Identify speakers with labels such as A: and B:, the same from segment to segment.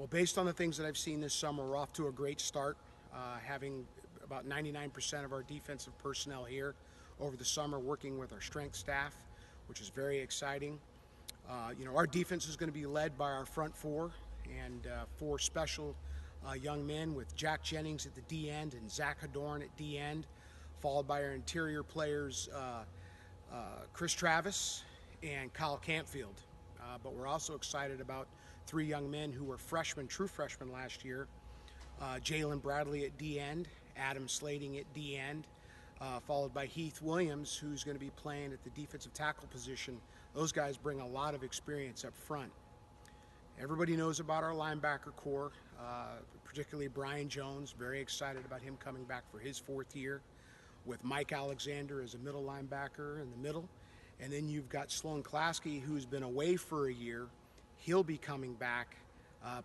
A: Well, based on the things that I've seen this summer, we're off to a great start, having about 99% of our defensive personnel here over the summer working with our strength staff, which is very exciting. Our defense is going to be led by our front four and four special young men with Jack Jennings at the D end and Zach Hadorn at D end, followed by our interior players Chris Travis and Kyle Campfield. But we're also excited about three young men who were freshmen, true freshmen last year. Jalen Bradley at D end, Adam Slating at D end, followed by Heath Williams, who's going to be playing at the defensive tackle position. Those guys bring a lot of experience up front. Everybody knows about our linebacker core, particularly Brian Jones. Very excited about him coming back for his fourth year, with Mike Alexander as a middle linebacker in the middle. And then you've got Sloan Klasky, who's been away for a year. He'll be coming back,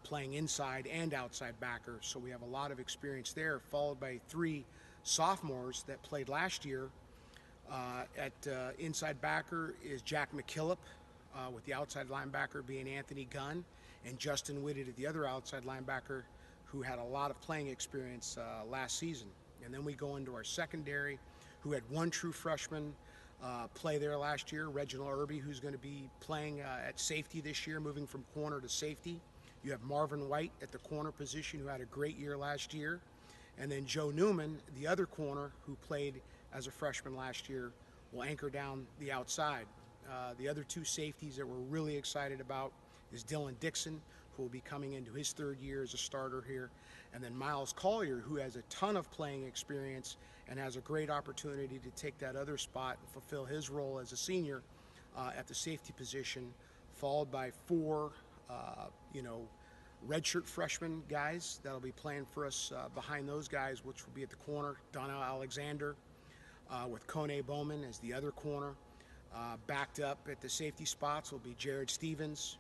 A: playing inside and outside backer. So we have a lot of experience there, followed by three sophomores that played last year. At inside backer is Jack McKillop, with the outside linebacker being Anthony Gunn, and Justin Whitted at the other outside linebacker, who had a lot of playing experience last season. And then we go into our secondary, who had one true freshman play there last year, Reginald Irby, who's going to be playing at safety this year, moving from corner to safety. You have Marvin White at the corner position, who had a great year last year. And then Joe Newman, the other corner, who played as a freshman last year, will anchor down the outside. The other two safeties that we're really excited about is Dylan Dixon, who will be coming into his third year as a starter here, and then Miles Collier, who has a ton of playing experience and has a great opportunity to take that other spot and fulfill his role as a senior at the safety position, followed by four redshirt freshman guys that'll be playing for us behind those guys, which will be at the corner, Donnell Alexander, with Kone Bowman as the other corner. Backed up at the safety spots will be Jared Stevens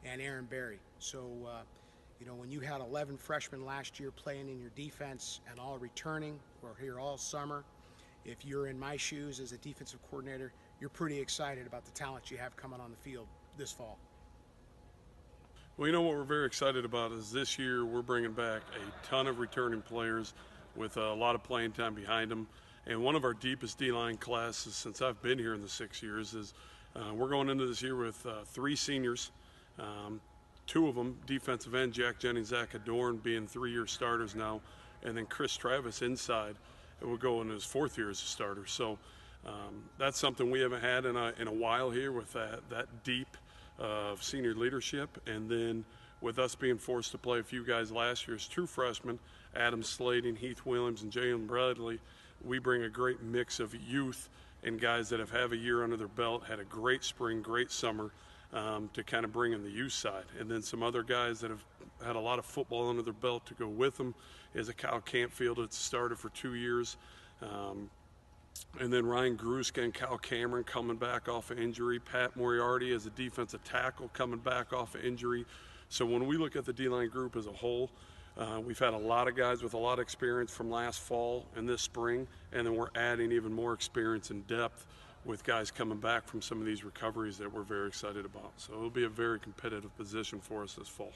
A: and Aaron Berry. So, when you had 11 freshmen last year playing in your defense and all returning, we're here all summer. If you're in my shoes as a defensive coordinator, you're pretty excited about the talent you have coming on the field this fall.
B: Well, what we're very excited about is this year we're bringing back a ton of returning players with a lot of playing time behind them. And one of our deepest D-line classes since I've been here in the 6 years is we're going into this year with three seniors. Two of them, defensive end, Jack Jennings, Zach Hadorn, being 3-year starters now. And then Chris Travis inside, will go into his fourth year as a starter. So that's something we haven't had in a while here, with that deep of senior leadership. And then with us being forced to play a few guys last year as true freshmen, Adam Slating, Heath Williams, and Jalen Bradley, we bring a great mix of youth and guys that have a year under their belt, had a great spring, great summer, to kind of bring in the youth side. And then some other guys that have had a lot of football under their belt to go with them is a Kyle Campfield that's started for 2 years. And then Ryan Gruska and Kyle Cameron coming back off of injury. Pat Moriarty as a defensive tackle coming back off of injury. So when we look at the D-line group as a whole, we've had a lot of guys with a lot of experience from last fall and this spring, and then we're adding even more experience and depth with guys coming back from some of these recoveries that we're very excited about. So it'll be a very competitive position for us this fall.